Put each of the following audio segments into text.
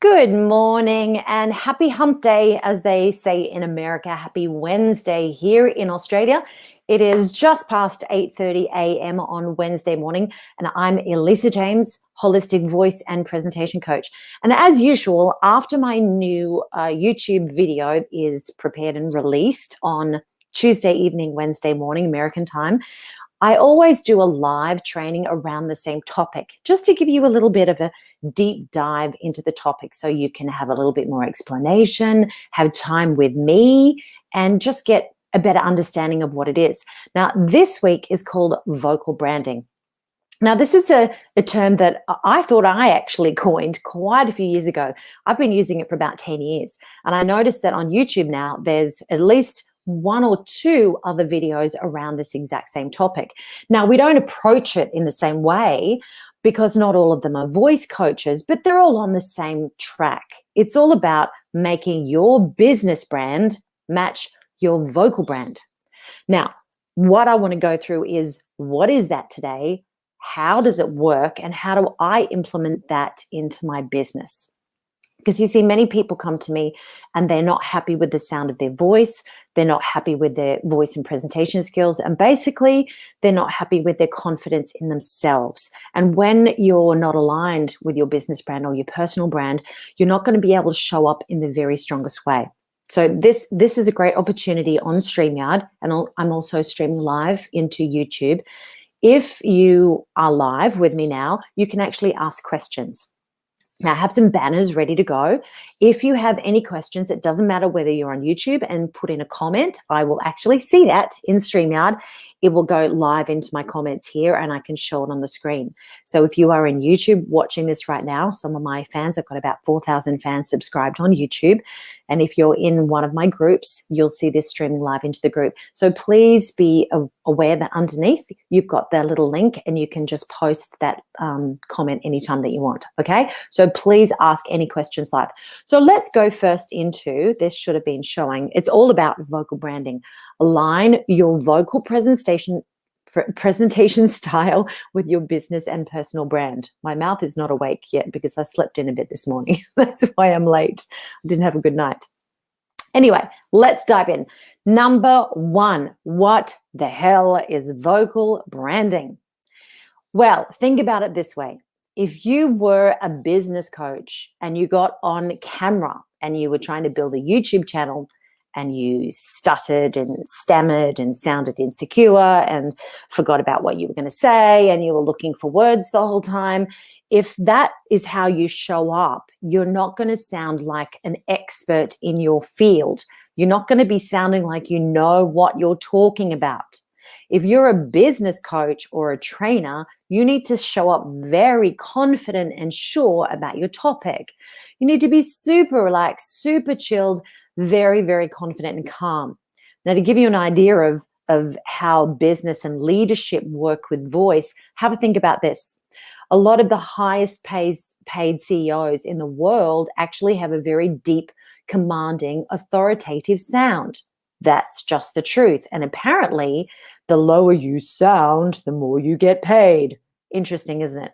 Good morning and happy hump day, as they say in America. Happy Wednesday here in Australia. It is just past 8:30 a.m. on Wednesday morning, and I'm Elisa James, holistic voice and presentation coach. And as usual, after my new YouTube video is prepared and released on Tuesday evening, Wednesday morning, American time, I always do a live training around the same topic, just to give you a little bit of a deep dive into the topic so you can have a little bit more explanation, have time with me, and just get a better understanding of what it is. Now, this week is called vocal branding. Now, this is a term that I thought I actually coined quite a few years ago. I've been using it for about 10 years. And I noticed that on YouTube now, there's at least one or two other videos around this exact same topic. Now, we don't approach it in the same way because not all of them are voice coaches, but they're all on the same track. It's all about making your business brand match your vocal brand. Now, what I want to go through is, what is that today? How does it work? And how do I implement that into my business? Because you see, many people come to me and they're not happy with the sound of their voice. They're not happy with their voice and presentation skills. And basically, they're not happy with their confidence in themselves. And when you're not aligned with your business brand or your personal brand, you're not going to be able to show up in the very strongest way. So this is a great opportunity on StreamYard, and I'm also streaming live into YouTube. If you are live with me now, you can actually ask questions. Now, I have some banners ready to go. If you have any questions, it doesn't matter whether you're on YouTube and put in a comment. I will actually see that in StreamYard. It will go live into my comments here and I can show it on the screen. So if you are in YouTube watching this right now, some of my fans, I've got about 4,000 fans subscribed on YouTube. And if you're in one of my groups, you'll see this streaming live into the group. So please be aware that underneath you've got that little link and you can just post that comment anytime that you want, okay? So please ask any questions live. So let's go first into, this should have been showing, it's all about vocal branding. Align your vocal presentation style with your business and personal brand. My mouth is not awake yet because I slept in a bit this morning. That's why I'm late. I didn't have a good night. Anyway, let's dive in. Number one, what the hell is vocal branding? Well, think about it this way. If you were a business coach and you got on camera and you were trying to build a YouTube channel and you stuttered and stammered and sounded insecure and forgot about what you were going to say and you were looking for words the whole time, if that is how you show up, you're not going to sound like an expert in your field. You're not going to be sounding like you know what you're talking about. If you're a business coach or a trainer, you need to show up very confident and sure about your topic. You need to be super relaxed, super chilled, very, very confident and calm. Now, to give you an idea of how business and leadership work with voice, have a think about this. A lot of the highest paid CEOs in the world actually have a very deep, commanding, authoritative sound. That's just the truth. And apparently, the lower you sound, the more you get paid. Interesting, isn't it?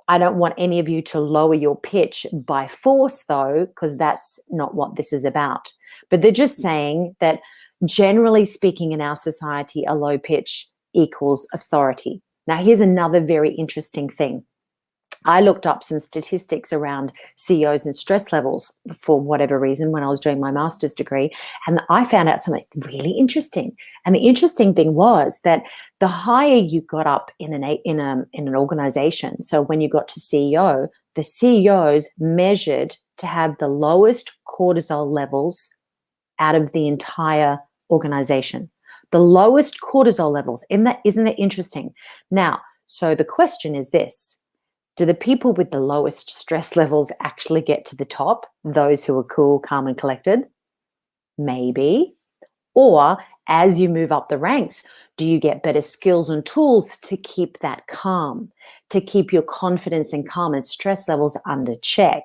I don't want any of you to lower your pitch by force, though, because that's not what this is about. But they're just saying that generally speaking in our society, a low pitch equals authority. Now, here's another very interesting thing. I looked up some statistics around CEOs and stress levels for whatever reason when I was doing my master's degree, and I found out something really interesting. And the interesting thing was that the higher you got up in an organization, so when you got to CEO, the CEOs measured to have the lowest cortisol levels out of the entire organization. The lowest cortisol levels. Isn't it interesting? Now, so the question is this. Do the people with the lowest stress levels actually get to the top? Those who are cool, calm, and collected? Maybe. Or as you move up the ranks, do you get better skills and tools to keep that calm, to keep your confidence and calm and stress levels under check?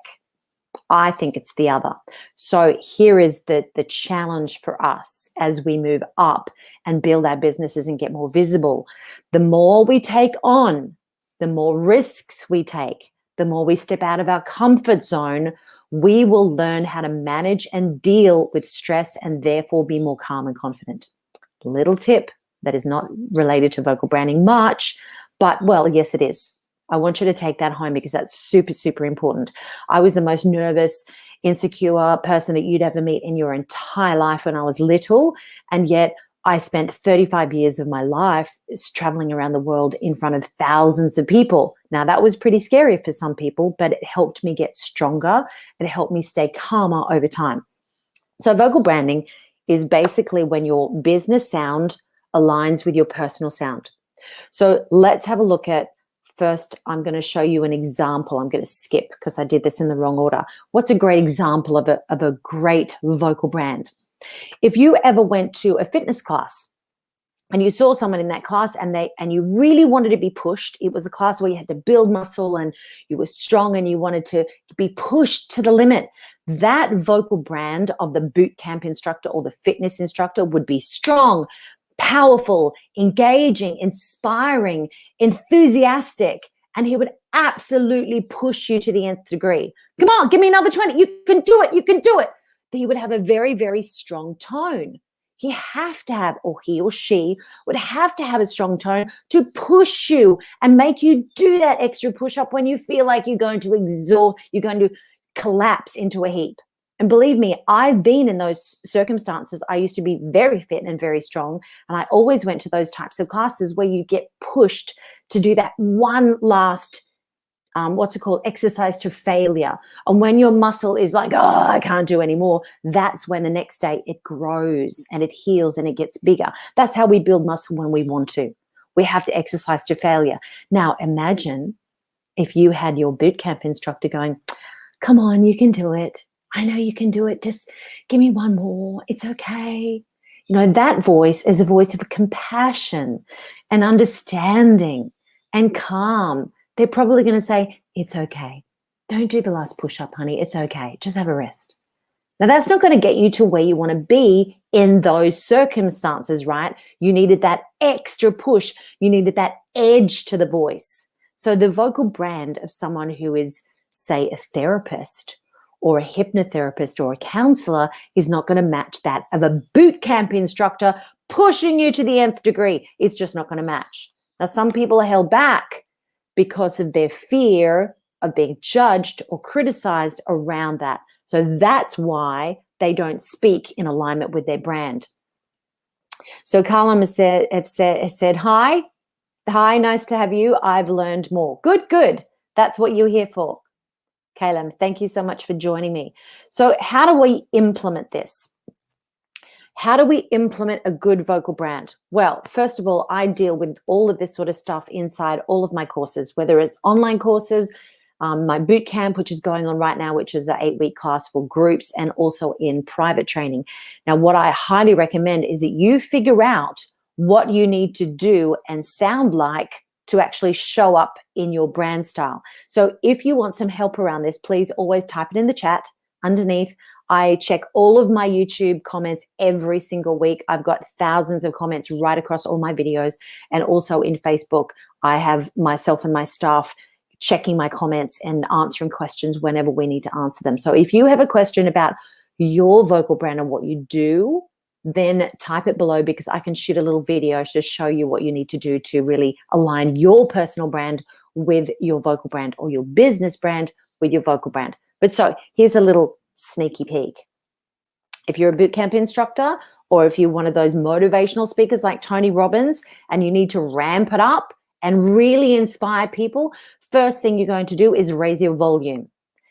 I think it's the other. So here is the challenge for us as we move up and build our businesses and get more visible. The more we take on, the more risks we take, the more we step out of our comfort zone, we will learn how to manage and deal with stress and therefore be more calm and confident. Little tip that is not related to vocal branding much, but well, yes, it is. I want you to take that home because that's super, super important. I was the most nervous, insecure person that you'd ever meet in your entire life when I was little. And yet I spent 35 years of my life traveling around the world in front of thousands of people. Now, that was pretty scary for some people, but it helped me get stronger. It helped me stay calmer over time. So vocal branding is basically when your business sound aligns with your personal sound. So let's have a look at, first, I'm going to show you an example. I'm going to skip because I did this in the wrong order. What's a great example of a great vocal brand? If you ever went to a fitness class and you saw someone in that class and you really wanted to be pushed, it was a class where you had to build muscle and you were strong and you wanted to be pushed to the limit, that vocal brand of the boot camp instructor or the fitness instructor would be strong, powerful, engaging, inspiring, enthusiastic, and he would absolutely push you to the nth degree. Come on, give me another 20. You can do it. You can do it. He would have a very, very strong tone. He have to have, or he or she would have to have a strong tone to push you and make you do that extra push-up when you feel like you're going to exhaust, you're going to collapse into a heap. And believe me, I've been in those circumstances. I used to be very fit and very strong, and I always went to those types of classes where you get pushed to do that one last exercise to failure. And when your muscle is like, oh, I can't do anymore, that's when the next day it grows and it heals and it gets bigger. That's how we build muscle when we want to. We have to exercise to failure. Now, imagine if you had your boot camp instructor going, come on, you can do it. I know you can do it. Just give me one more. It's okay. You know, that voice is a voice of compassion and understanding and calm. They're probably going to say, it's okay. Don't do the last push-up, honey. It's okay. Just have a rest. Now, that's not going to get you to where you want to be in those circumstances, right? You needed that extra push. You needed that edge to the voice. So the vocal brand of someone who is, say, a therapist or a hypnotherapist or a counselor is not going to match that of a boot camp instructor pushing you to the nth degree. It's just not going to match. Now, some people are held back because of their fear of being judged or criticized around that. So that's why they don't speak in alignment with their brand. So Carla has said, hi, nice to have you. I've learned more. Good. That's what you're here for. Caleb, thank you so much for joining me. So how do we implement this? How do we implement a good vocal brand? Well, first of all, I deal with all of this sort of stuff inside all of my courses, whether it's online courses, my boot camp, which is going on right now, which is an 8-week class for groups, and also in private training. Now, what I highly recommend is that you figure out what you need to do and sound like to actually show up in your brand style. So if you want some help around this, please always type it in the chat underneath. I check all of my YouTube comments every single week. I've got thousands of comments right across all my videos. And also in Facebook, I have myself and my staff checking my comments and answering questions whenever we need to answer them. So if you have a question about your vocal brand and what you do, then type it below because I can shoot a little video to show you what you need to do to really align your personal brand with your vocal brand or your business brand with your vocal brand. But so here's a little sneaky peek. If you're a bootcamp instructor or if you're one of those motivational speakers like Tony Robbins and you need to ramp it up and really inspire people, first thing you're going to do is raise your volume.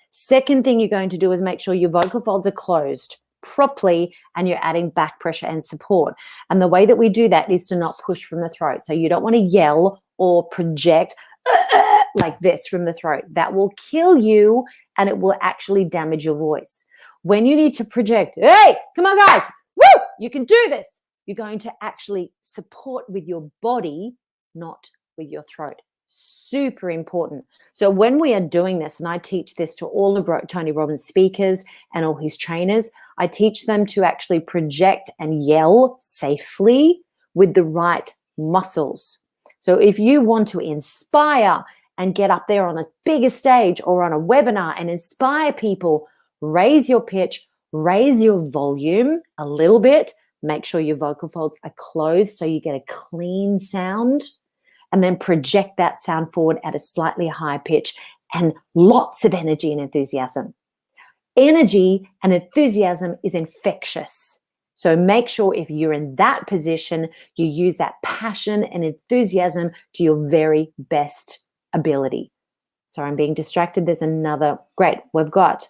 Second thing you're going to do is make sure your vocal folds are closed properly and you're adding back pressure and support. And the way that we do that is to not push from the throat. So you don't want to yell or project like this from the throat. That will kill you and it will actually damage your voice. When you need to project, hey, come on guys, woo, you can do this. You're going to actually support with your body, not with your throat. Super important. So when we are doing this, and I teach this to all of Tony Robbins speakers and all his trainers, I teach them to actually project and yell safely with the right muscles. So if you want to inspire and get up there on a bigger stage or on a webinar and inspire people, raise your pitch, raise your volume a little bit, make sure your vocal folds are closed so you get a clean sound, and then project that sound forward at a slightly higher pitch and lots of energy and enthusiasm. Energy and enthusiasm is infectious. So make sure if you're in that position, you use that passion and enthusiasm to your very best ability. Sorry, I'm being distracted. There's another. Great. We've got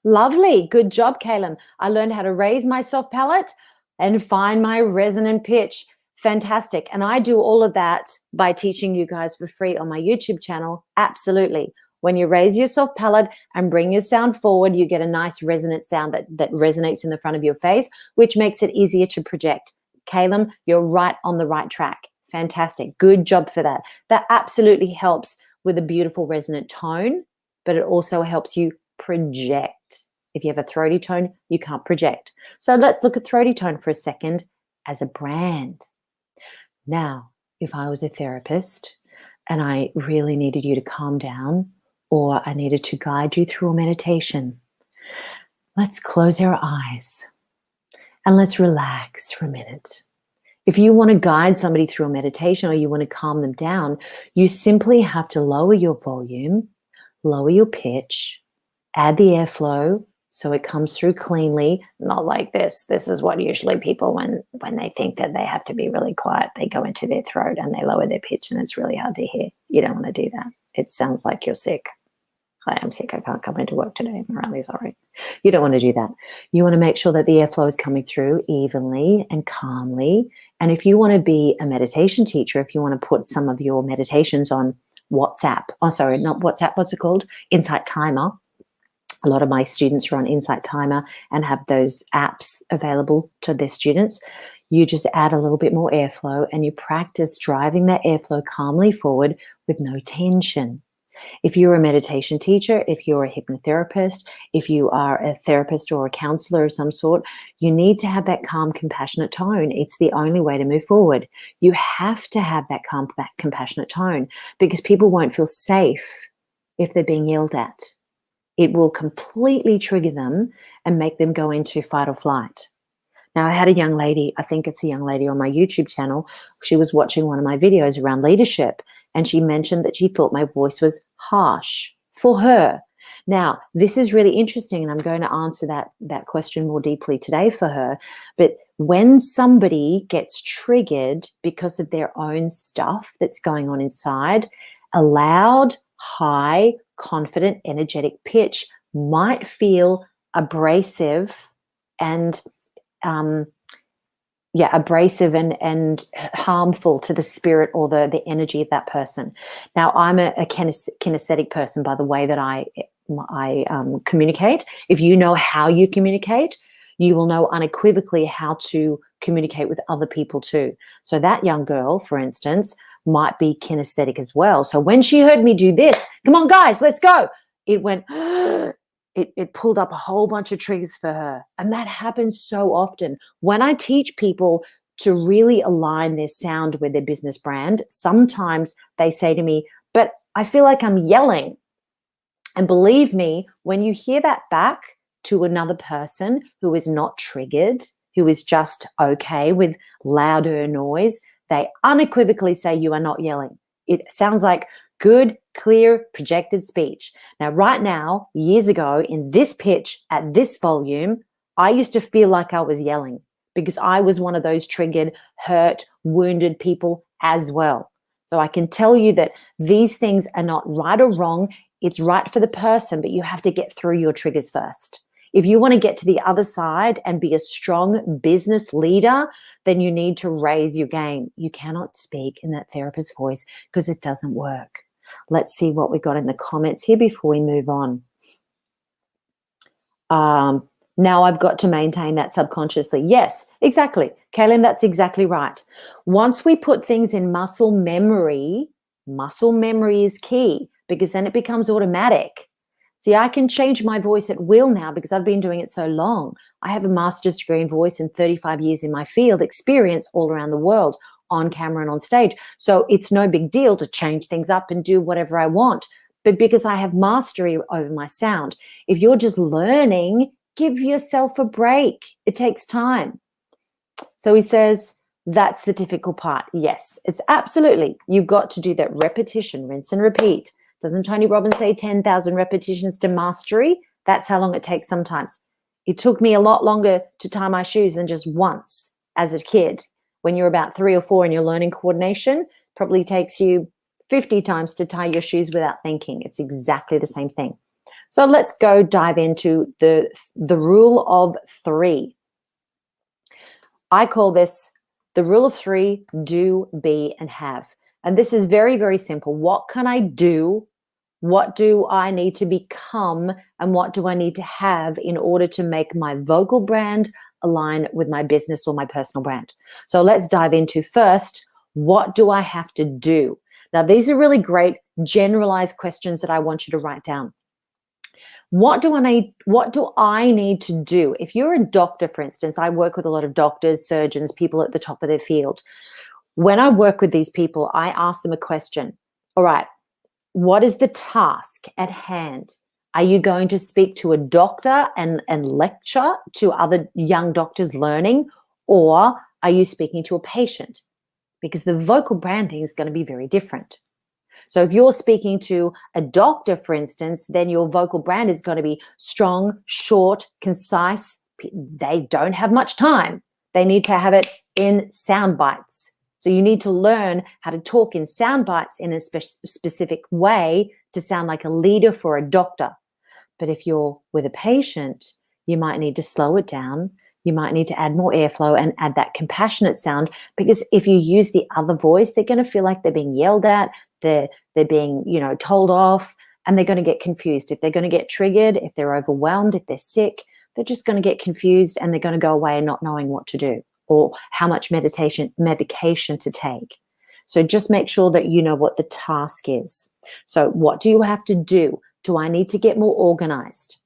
lovely. Good job, Kaylin. I learned how to raise my soft palate and find my resonant pitch. Fantastic. And I do all of that by teaching you guys for free on my YouTube channel. Absolutely. When you raise your soft palate and bring your sound forward, you get a nice resonant sound that resonates in the front of your face, which makes it easier to project. Kaylin, you're right on the right track. Fantastic. Good job for that. That absolutely helps with a beautiful resonant tone, but it also helps you project. If you have a throaty tone, you can't project. So let's look at throaty tone for a second as a brand. Now, if I was a therapist and I really needed you to calm down, or I needed to guide you through a meditation, let's close our eyes and let's relax for a minute. If you want to guide somebody through a meditation or you want to calm them down, you simply have to lower your volume, lower your pitch, add the airflow so it comes through cleanly, not like this. This is what usually people, when they think that they have to be really quiet, they go into their throat and they lower their pitch and it's really hard to hear. You don't want to do that. It sounds like you're sick. Hi, I'm sick. I can't come into work today. I'm really sorry. You don't want to do that. You want to make sure that the airflow is coming through evenly and calmly. And if you want to be a meditation teacher, if you want to put some of your meditations on WhatsApp, not WhatsApp, what's it called? Insight Timer. A lot of my students are on Insight Timer and have those apps available to their students. You just add a little bit more airflow and you practice driving that airflow calmly forward with no tension. If you're a meditation teacher, if you're a hypnotherapist, if you are a therapist or a counselor of some sort, you need to have that calm, compassionate tone. It's the only way to move forward. You have to have that calm, compassionate tone because people won't feel safe if they're being yelled at. It will completely trigger them and make them go into fight or flight. Now, I had a young lady, I think it's a young lady on my YouTube channel. She was watching one of my videos around leadership, and she mentioned that she thought my voice was harsh for her. Now, this is really interesting, and I'm going to answer that question more deeply today for her. But when somebody gets triggered because of their own stuff that's going on inside, a loud, high, confident, energetic pitch might feel abrasive and abrasive and harmful to the spirit or the energy of that person. Now, I'm a kinesthetic person by the way that I communicate. If you know how you communicate, you will know unequivocally how to communicate with other people too. So that young girl, for instance, might be kinesthetic as well. So when she heard me do this, come on guys, let's go, it went, it pulled up a whole bunch of triggers for her. And that happens so often. When I teach people to really align their sound with their business brand, sometimes they say to me, but I feel like I'm yelling. And believe me, when you hear that back to another person who is not triggered, who is just okay with louder noise, they unequivocally say you are not yelling. It sounds like good, clear, projected speech. Now, right now, years ago, in this pitch, at this volume, I used to feel like I was yelling because I was one of those triggered, hurt, wounded people as well. So I can tell you that these things are not right or wrong. It's right for the person, but you have to get through your triggers first. If you want to get to the other side and be a strong business leader, then you need to raise your game. You cannot speak in that therapist's voice because it doesn't work. Let's see what we got in the comments here before we move on. Now I've got to maintain that subconsciously. Yes, exactly. Kaylin, that's exactly right. Once we put things in muscle memory is key because then it becomes automatic. See, I can change my voice at will now because I've been doing it so long. I have a master's degree in voice and 35 years in my field, experience all around the world on camera and on stage. So it's no big deal to change things up and do whatever I want. But because I have mastery over my sound, if you're just learning, give yourself a break. It takes time. So he says, that's the difficult part. Yes, it's absolutely. You've got to do that repetition, rinse and repeat. Doesn't Tony Robbins say 10,000 repetitions to mastery? That's how long it takes sometimes. It took me a lot longer to tie my shoes than just once as a kid. When you're about 3 or 4 and you're learning coordination, probably takes you 50 times to tie your shoes without thinking. It's exactly the same thing. So let's go dive into the rule of 3. I call this the rule of 3, do, be, and have. And this is very, very simple. What can I do? What do I need to become? And what do I need to have in order to make my vocal brand align with my business or my personal brand? So let's dive into first, what do I have to do? Now, these are really great generalized questions that I want you to write down. What do I need to do? If you're a doctor, for instance, I work with a lot of doctors, surgeons, people at the top of their field. When I work with these people, I ask them a question. All right, what is the task at hand? Are you going to speak to a doctor and lecture to other young doctors learning, or are you speaking to a patient? Because the vocal branding is going to be very different. So if you're speaking to a doctor, for instance, then your vocal brand is going to be strong, short, concise. They don't have much time. They need to have it in sound bites. So you need to learn how to talk in sound bites in a specific way to sound like a leader for a doctor. But if you're with a patient, you might need to slow it down. You might need to add more airflow and add that compassionate sound, because if you use the other voice, they're going to feel like they're being yelled at, they're being, told off, and they're going to get confused. If they're going to get triggered, if they're overwhelmed, if they're sick, they're just going to get confused and they're going to go away not knowing what to do or how much medication to take. So just make sure that you know what the task is. So what do you have to do? Do I need to get more organized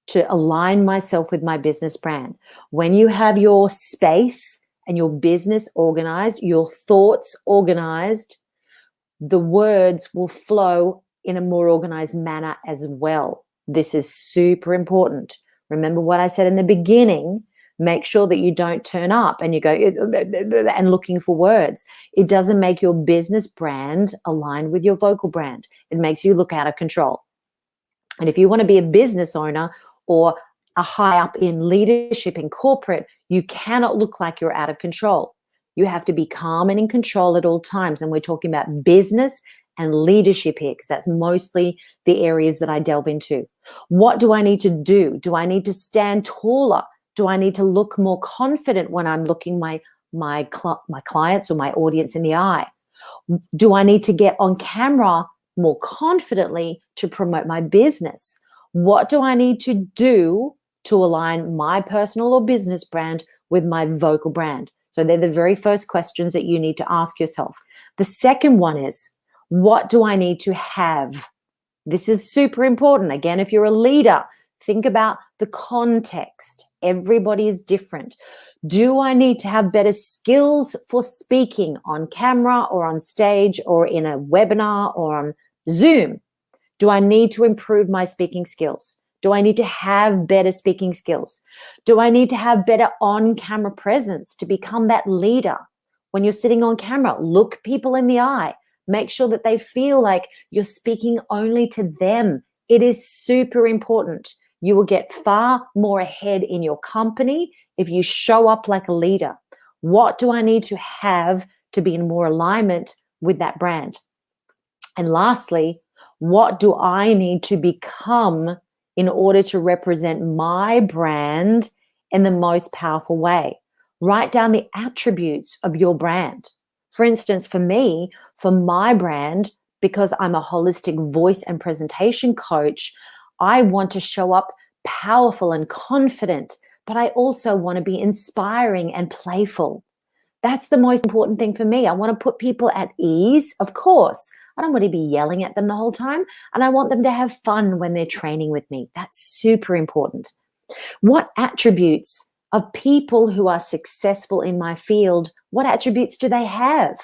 to align myself with my business brand? When you have your space and your business organized, your thoughts organized, the words will flow in a more organized manner as well. This is super important. Remember what I said in the beginning. Make sure that you don't turn up and you go and looking for words. It doesn't make your business brand align with your vocal brand. It makes you look out of control. And if you want to be a business owner or a high up in leadership in corporate, you cannot look like you're out of control. You have to be calm and in control at all times. And we're talking about business and leadership here, because that's mostly the areas that I delve into. What do I need to do? Do I need to stand taller? Do I need to look more confident when I'm looking my clients or my audience in the eye? Do I need to get on camera more confidently to promote my business? What do I need to do to align my personal or business brand with my vocal brand? So they're the very first questions that you need to ask yourself. The second one is, what do I need to have? This is super important. Again, if you're a leader, think about the context. Everybody is different. Do I need to have better skills for speaking on camera or on stage or in a webinar or on Zoom? Do I need to improve my speaking skills? Do I need to have better speaking skills? Do I need to have better on-camera presence to become that leader? When you're sitting on camera, look people in the eye. Make sure that they feel like you're speaking only to them. It is super important. You will get far more ahead in your company if you show up like a leader. What do I need to have to be in more alignment with that brand? And lastly, what do I need to become in order to represent my brand in the most powerful way? Write down the attributes of your brand. For instance, for me, for my brand, because I'm a holistic voice and presentation coach, I want to show up powerful and confident, but I also want to be inspiring and playful. That's the most important thing for me. I want to put people at ease, of course. I don't want to be yelling at them the whole time, and I want them to have fun when they're training with me. That's super important. What attributes of people who are successful in my field, what attributes do they have?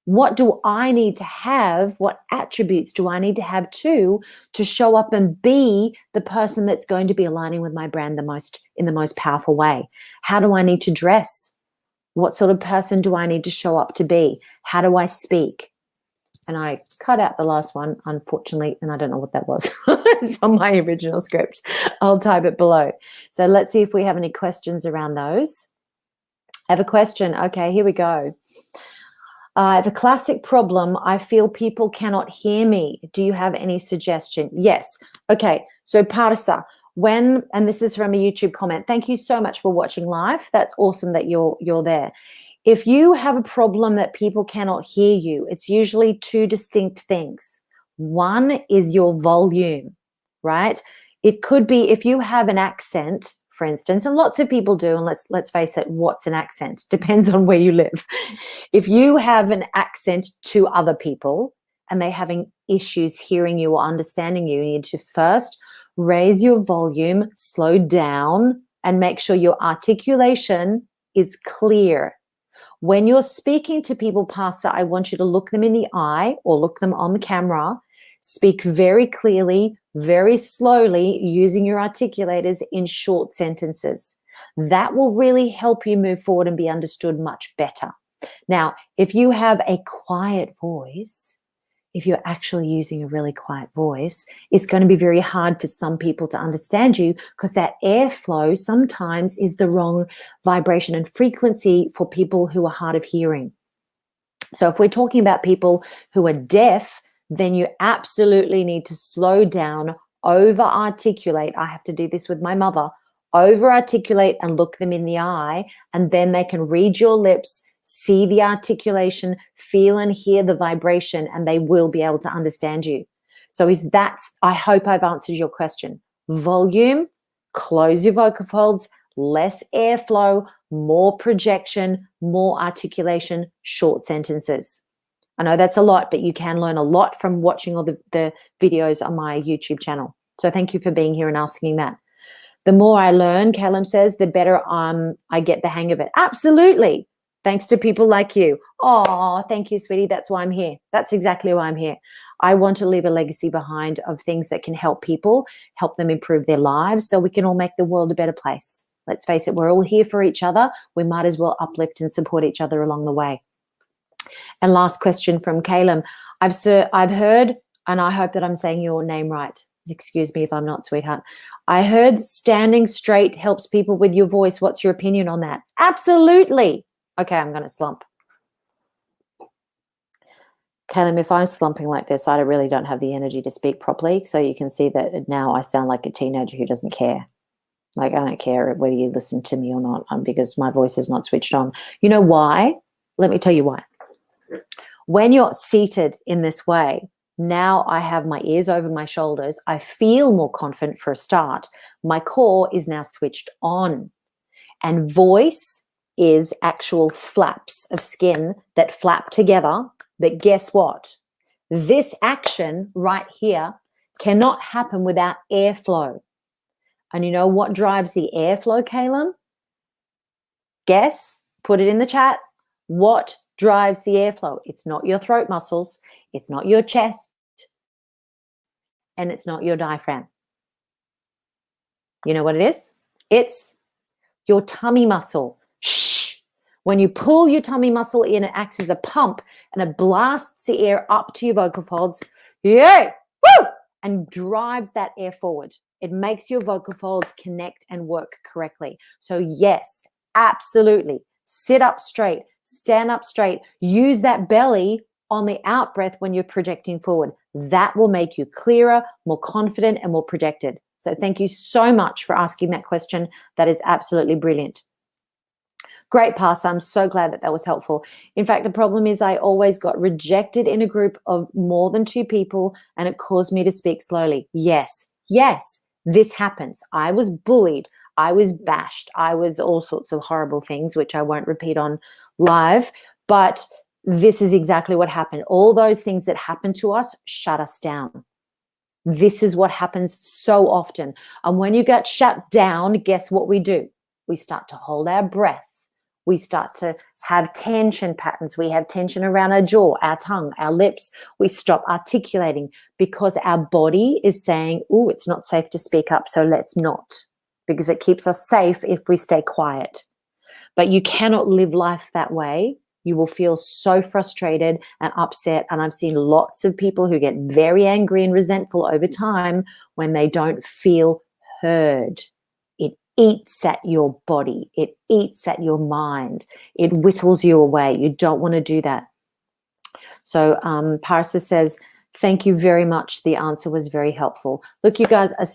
What do I need to have? What attributes do I need to have too to show up and be the person that's going to be aligning with my brand in the most powerful way? How do I need to dress? What sort of person do I need to show up to be? How do I speak? And I cut out the last one, unfortunately, and I don't know what that was. It's on my original script. I'll type it below. So let's see if we have any questions around those. I have a question. Okay, here we go. I have a classic problem. I feel people cannot hear me. Do you have any suggestion? Yes. Okay, so 𝒏𝒆𝒅, and this is from a YouTube comment. Thank you so much for watching live. That's awesome that you're there. If you have a problem that people cannot hear you, it's usually two distinct things. One is your volume, right? It could be if you have an accent, for instance, and lots of people do, and let's face it, what's an accent? Depends on where you live. If you have an accent to other people and they're having issues hearing you or understanding you, you need to first raise your volume, slow down, and make sure your articulation is clear. When you're speaking to people, 𝒏𝒆𝒅, I want you to look them in the eye or look them on the camera. Speak very clearly, very slowly, using your articulators in short sentences. That will really help you move forward and be understood much better. Now, if you have a quiet voice, if you're actually using a really quiet voice, it's going to be very hard for some people to understand you because that airflow sometimes is the wrong vibration and frequency for people who are hard of hearing. So if we're talking about people who are deaf, then you absolutely need to slow down, over-articulate. I have to do this with my mother. Over-articulate and look them in the eye, and then they can read your lips, see the articulation, feel and hear the vibration, and they will be able to understand you. So if that's, I hope I've answered your question. Volume, close your vocal folds, less airflow, more projection, more articulation, short sentences. I know that's a lot, but you can learn a lot from watching all the videos on my YouTube channel. So thank you for being here and asking that. The more I learn, Callum says, the better I get the hang of it. Absolutely. Thanks to people like you. Oh, thank you, sweetie. That's why I'm here. That's exactly why I'm here. I want to leave a legacy behind of things that can help people, help them improve their lives so we can all make the world a better place. Let's face it, we're all here for each other. We might as well uplift and support each other along the way. And last question from Caleb. I've heard, and I hope that I'm saying your name right. Excuse me if I'm not, sweetheart. I heard standing straight helps people with your voice. What's your opinion on that? Absolutely. Okay, I'm going to slump. Caleb, if I'm slumping like this, I really don't have the energy to speak properly. So you can see that now I sound like a teenager who doesn't care. Like, I don't care whether you listen to me or not because my voice is not switched on. You know why? Let me tell you why. When you're seated in this way, now I have my ears over my shoulders. I feel more confident for a start. My core is now switched on. And voice is actual flaps of skin that flap together. But guess what? This action right here cannot happen without airflow. And you know what drives the airflow, Caleb? Guess, put it in the chat. What drives the airflow? It's not your throat muscles. It's not your chest. And it's not your diaphragm. You know what it is? It's your tummy muscle. Shh. When you pull your tummy muscle in, it acts as a pump and it blasts the air up to your vocal folds. Yay! Woo! And drives that air forward. It makes your vocal folds connect and work correctly. So yes, absolutely. Sit up straight. Stand up straight. Use that belly on the out breath when you're projecting forward. That will make you clearer, more confident, and more projected. So thank you so much for asking that question. That is absolutely brilliant. Great, 𝒏𝒆𝒅. I'm so glad that was helpful. In fact, the problem is I always got rejected in a group of more than 2 people, and it caused me to speak slowly. Yes, this happens. I was bullied. I was bashed. I was all sorts of horrible things, which I won't repeat on live, but this is exactly what happened. All those things that happen to us shut us down. This is what happens so often. And when you get shut down, guess what we do? We start to hold our breath. We start to have tension patterns. We have tension around our jaw, our tongue, our lips. We stop articulating because our body is saying, oh, it's not safe to speak up, so let's not, because it keeps us safe if we stay quiet. But you cannot live life that way. You will feel so frustrated and upset. And I've seen lots of people who get very angry and resentful over time when they don't feel heard. It eats at your body. It eats at your mind. It whittles you away. You don't want to do that. So Parsa says, thank you very much. The answer was very helpful. Look, you guys are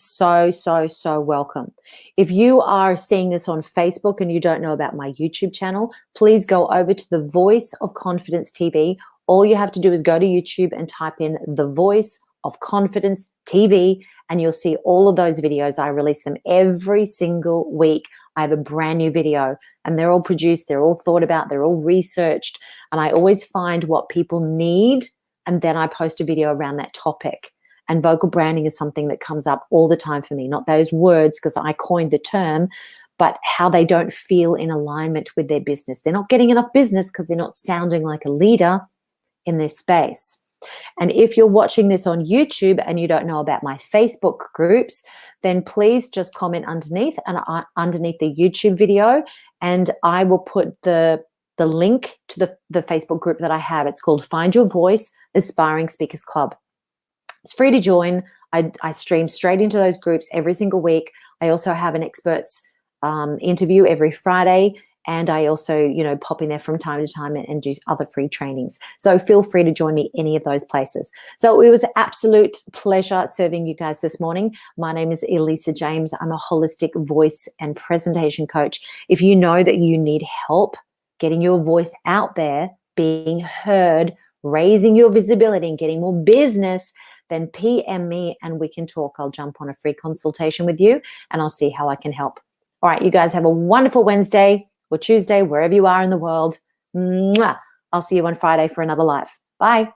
so welcome. If you are seeing this on Facebook and you don't know about my YouTube channel, please go over to the Voice of Confidence TV. All you have to do is go to YouTube and type in the Voice of Confidence TV, and you'll see all of those videos. I release them every single week. I have a brand new video, and they're all produced, they're all thought about, they're all researched, and I always find what people need, and then I post a video around that topic. And vocal branding is something that comes up all the time for me, not those words because I coined the term, but how they don't feel in alignment with their business. They're not getting enough business because they're not sounding like a leader in this space. And if you're watching this on YouTube and you don't know about my Facebook groups, then please just comment underneath underneath the YouTube video, and I will put the link to the Facebook group that I have. It's called Find Your Voice Aspiring Speakers Club. It's free to join. I stream straight into those groups every single week. I also have an experts interview every Friday. And I also, pop in there from time to time and do other free trainings. So feel free to join me any of those places. So it was an absolute pleasure serving you guys this morning. My name is Elisa James. I'm a holistic voice and presentation coach. If you know that you need help getting your voice out there, being heard, raising your visibility and getting more business, then PM me and we can talk. I'll jump on a free consultation with you and I'll see how I can help. All right, you guys have a wonderful Wednesday or Tuesday, wherever you are in the world. Mwah. I'll see you on Friday for another live. Bye.